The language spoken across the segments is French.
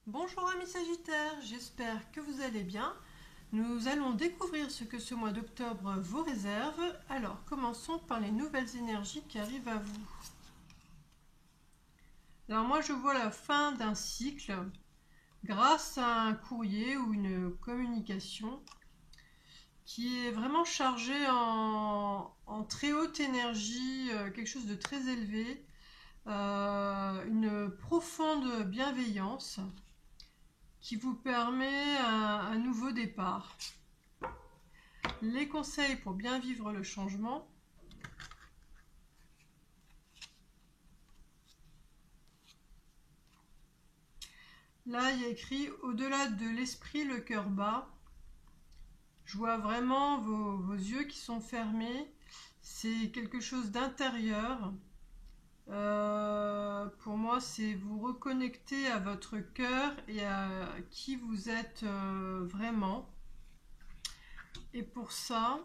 Bonjour amis Sagittaires, j'espère que vous allez bien. Nous allons découvrir ce que ce mois d'octobre vous réserve. Alors commençons par les nouvelles énergies qui arrivent à vous. Alors moi je vois la fin d'un cycle grâce à un courrier ou une communication qui est vraiment chargé en très haute énergie, quelque chose de très élevé, une profonde bienveillance qui vous permet un nouveau départ. Les conseils pour bien vivre le changement. Là, il y a écrit « Au-delà de l'esprit, le cœur bat ». Je vois vraiment vos yeux qui sont fermés. C'est quelque chose d'intérieur. Pour moi, c'est vous reconnecter à votre cœur et à qui vous êtes vraiment. Et pour ça,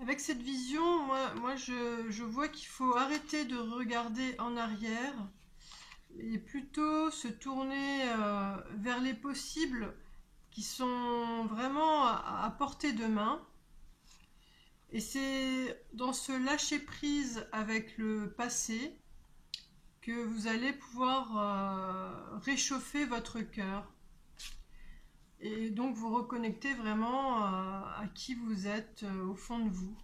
avec cette vision, moi je vois qu'il faut arrêter de regarder en arrière et plutôt se tourner vers les possibles qui sont vraiment à portée de main. Et c'est dans ce lâcher-prise avec le passé que vous allez pouvoir réchauffer votre cœur. Et donc vous reconnecter vraiment à qui vous êtes au fond de vous.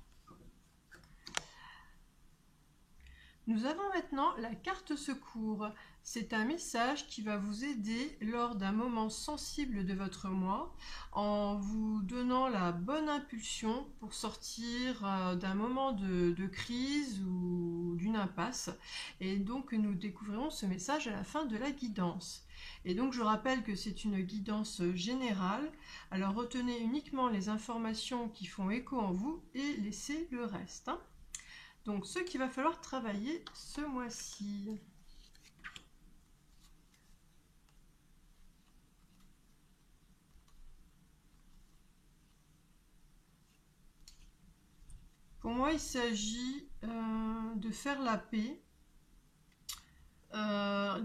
Nous avons maintenant la carte secours. C'est un message qui va vous aider lors d'un moment sensible de votre mois en vous donnant la bonne impulsion pour sortir d'un moment de crise ou d'une impasse. Et donc nous découvrirons ce message à la fin de la guidance. Et donc je rappelle que c'est une guidance générale, alors retenez uniquement les informations qui font écho en vous et laissez le reste. Donc ce qu'il va falloir travailler ce mois-ci. Pour moi, il s'agit de faire la paix.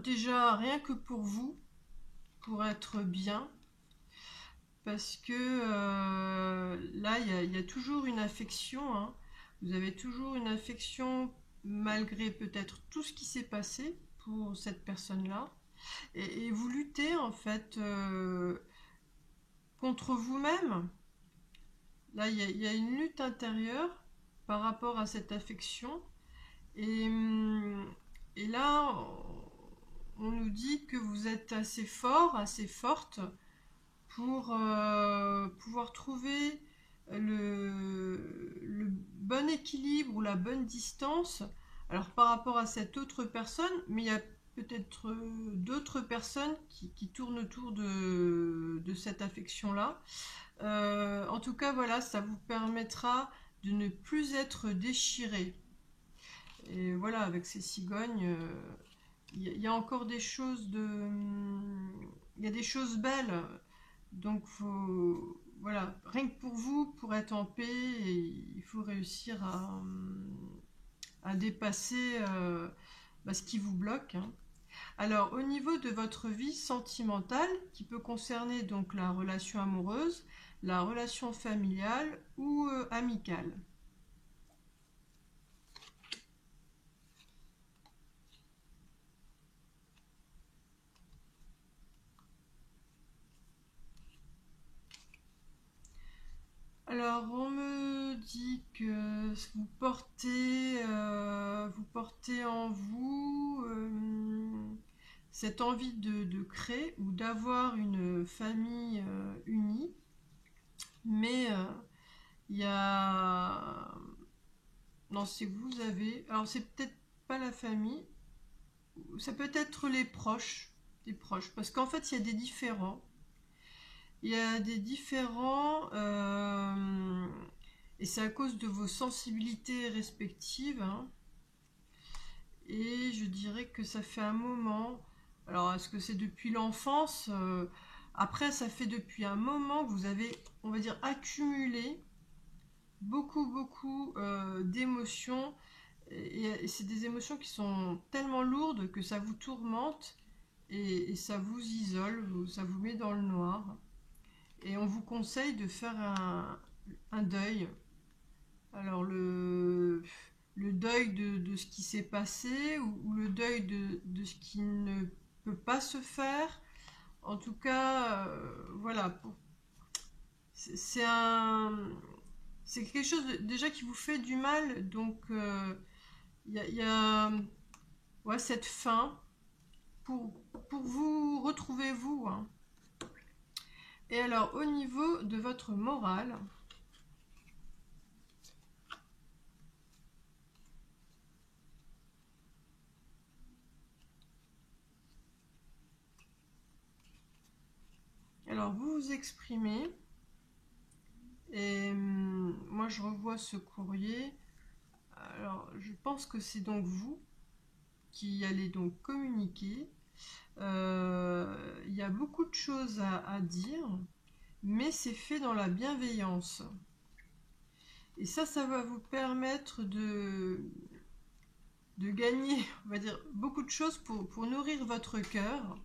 Déjà, rien que pour vous, pour être bien. Parce que là, il y a toujours une affection. Hein. Vous avez toujours une affection malgré peut-être tout ce qui s'est passé pour cette personne-là. Et vous luttez en fait contre vous-même. Là, il y a une lutte intérieure par rapport à cette affection. Et, et là, on nous dit que vous êtes assez fort, assez forte pour pouvoir trouver le bon équilibre ou la bonne distance. Alors par rapport à cette autre personne, mais il y a peut-être d'autres personnes qui tournent autour de cette affection-là. En tout cas, voilà, ça vous permettra de ne plus être déchiré. Et voilà, avec ces cigognes, il y a encore des choses il y a des choses belles. Donc, voilà, rien que pour vous, pour être en paix, il faut réussir à dépasser ce qui vous bloque. Hein. Alors, au niveau de votre vie sentimentale, qui peut concerner donc la relation amoureuse, la relation familiale ou amicale. Alors, on me dit que vous portez en vous cette envie de créer ou d'avoir une famille unie, mais il y a... Non, c'est que vous avez... Alors, c'est peut-être pas la famille, ça peut être les proches, parce qu'en fait, il y a des différends. Il y a des différends, et c'est à cause de vos sensibilités respectives. Hein, et je dirais que ça fait un moment. Alors, est-ce que c'est depuis l'enfance après, ça fait depuis un moment que vous avez, on va dire, accumulé beaucoup d'émotions Et c'est des émotions qui sont tellement lourdes que ça vous tourmente et ça vous isole, ça vous met dans le noir. Et on vous conseille de faire un deuil. Alors le deuil de ce qui s'est passé ou le deuil de ce qui ne peut pas se faire. En tout cas, voilà, c'est c'est quelque chose déjà qui vous fait du mal. Donc y a ouais, cette fin pour, pour vous retrouver vous, hein. Et alors au niveau de votre morale, alors vous vous exprimez et moi je revois ce courrier. Alors je pense que c'est donc vous qui allez donc communiquer. Il y a beaucoup de choses à dire, mais c'est fait dans la bienveillance. Et ça va vous permettre de gagner, on va dire, beaucoup de choses pour nourrir votre cœur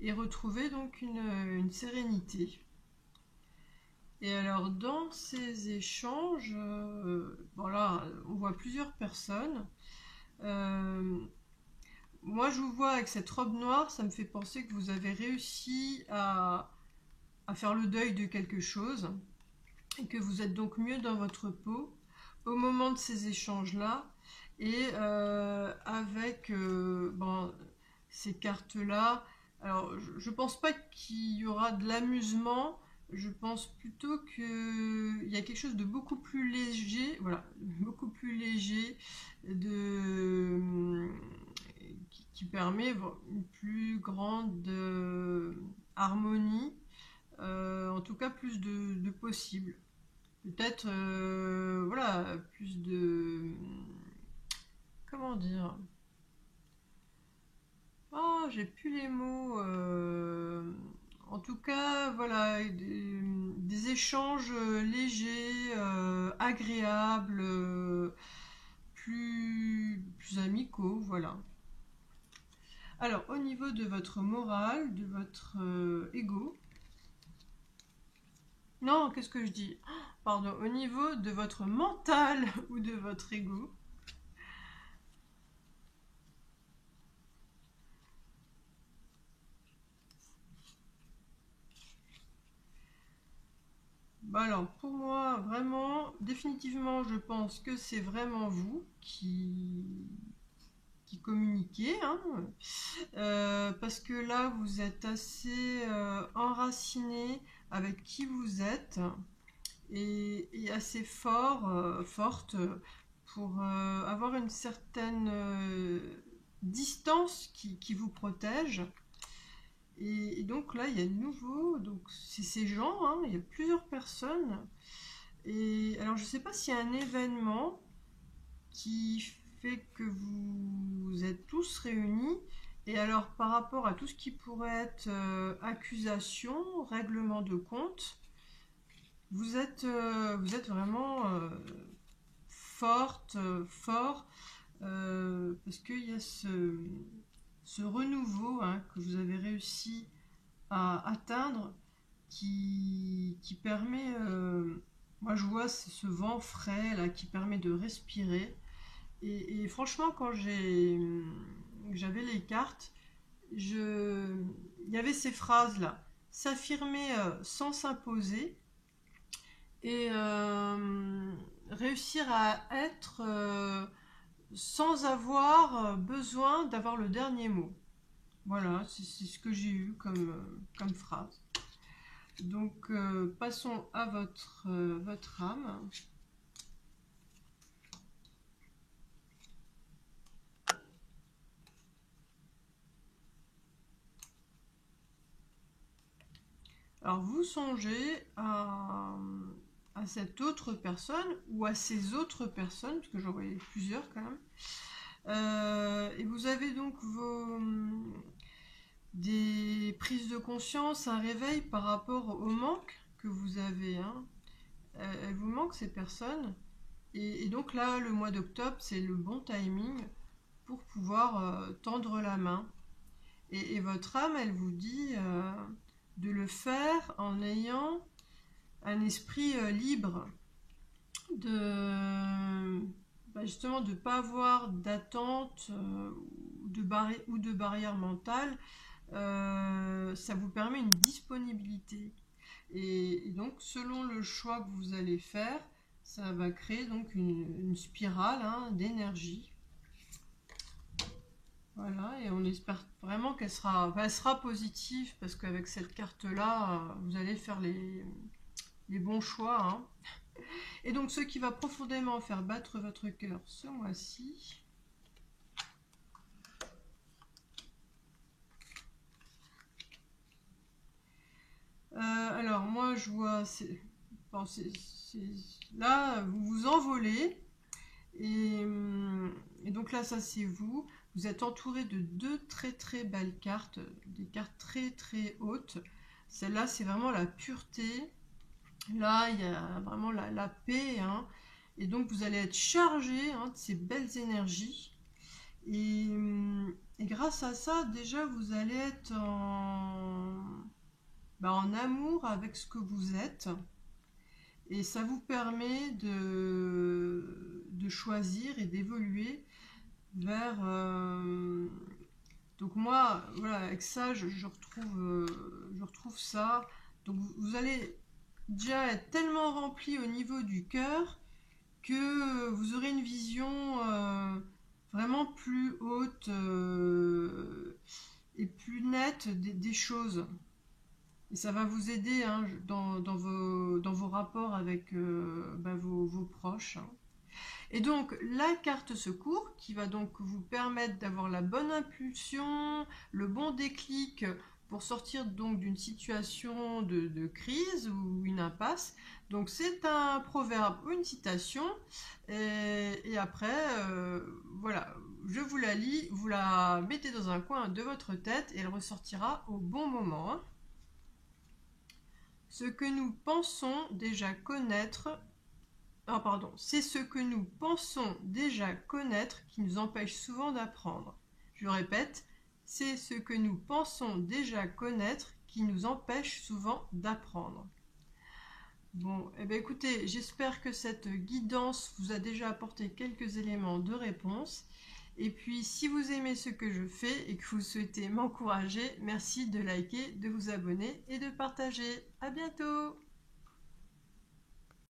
et retrouver donc une sérénité. Et alors dans ces échanges, voilà, on voit plusieurs personnes. Moi je vous vois avec cette robe noire, ça me fait penser que vous avez réussi à faire le deuil de quelque chose et que vous êtes donc mieux dans votre peau au moment de ces échanges-là. Et avec bon, ces cartes-là, alors je pense pas qu'il y aura de l'amusement, je pense plutôt qu'il y a quelque chose de beaucoup plus léger, voilà, beaucoup plus léger, de, qui permet une plus grande harmonie, en tout cas plus de possible. Peut-être, voilà, plus de... Comment dire? Oh, j'ai plus les mots. En tout cas, voilà, des échanges légers, agréables, plus amicaux, voilà. Alors, au niveau de votre morale, de votre ego, non, qu'est-ce que je dis? Pardon, au niveau de votre mental ou de votre ego, bah alors pour moi, vraiment, définitivement, je pense que c'est vraiment vous qui communiquez, hein, parce que là, vous êtes assez enraciné avec qui vous êtes et assez fort, forte pour avoir une certaine distance qui vous protège. Et donc là, il y a de nouveau, donc c'est ces gens, hein, il y a plusieurs personnes. Et alors, je ne sais pas s'il y a un événement qui fait que vous êtes tous réunis. Et alors, par rapport à tout ce qui pourrait être accusation, règlement de compte, vous êtes vraiment forte, fort, parce qu'il y a ce renouveau, hein, que vous avez réussi à atteindre qui permet, moi je vois ce vent frais là qui permet de respirer. Et franchement, quand j'avais les cartes, il y avait ces phrases là, s'affirmer sans s'imposer et réussir à être sans avoir besoin d'avoir le dernier mot. Voilà, c'est ce que j'ai eu comme phrase. Donc, passons à votre âme. Alors, vous songez à cette autre personne ou à ces autres personnes, parce que j'en voyais plusieurs quand même. Et vous avez donc des prises de conscience, un réveil par rapport au manque que vous avez, hein. Elles vous manquent ces personnes. Et donc là, le mois d'octobre, c'est le bon timing pour pouvoir tendre la main. Et votre âme, elle vous dit de le faire en ayant un esprit libre, de justement de ne pas avoir d'attente ou de barrière mentale. Ça vous permet une disponibilité. Et donc, selon le choix que vous allez faire, ça va créer donc une spirale hein, d'énergie. Voilà, et on espère vraiment elle sera positive parce qu'avec cette carte-là, vous allez faire les bons choix. Hein. Et donc, ce qui va profondément faire battre votre cœur ce mois-ci. Alors, moi, je vois, là, vous vous envolez. Et donc là, ça c'est vous. Vous êtes entouré de deux très très belles cartes, des cartes très très hautes. Celle-là, c'est vraiment la pureté. Là, il y a vraiment la paix. Hein. Et donc, vous allez être chargé hein, de ces belles énergies. Et grâce à ça, déjà, vous allez être en amour avec ce que vous êtes. Et ça vous permet de choisir et d'évoluer vers... donc moi, voilà, avec ça, je retrouve ça. Donc vous allez déjà être tellement rempli au niveau du cœur que vous aurez une vision vraiment plus haute et plus nette des choses. Et ça va vous aider hein, dans vos rapports avec vos proches. Hein. Et donc, la carte secours qui va donc vous permettre d'avoir la bonne impulsion, le bon déclic pour sortir donc d'une situation de crise ou une impasse. Donc, c'est un proverbe ou une citation. Et après, voilà, je vous la lis, vous la mettez dans un coin de votre tête et elle ressortira au bon moment. Hein. Ce que nous pensons déjà connaître, c'est ce que nous pensons déjà connaître qui nous empêche souvent d'apprendre. Je répète, c'est ce que nous pensons déjà connaître qui nous empêche souvent d'apprendre. Bon, eh bien écoutez, j'espère que cette guidance vous a déjà apporté quelques éléments de réponse. Et puis, si vous aimez ce que je fais et que vous souhaitez m'encourager, merci de liker, de vous abonner et de partager. À bientôt!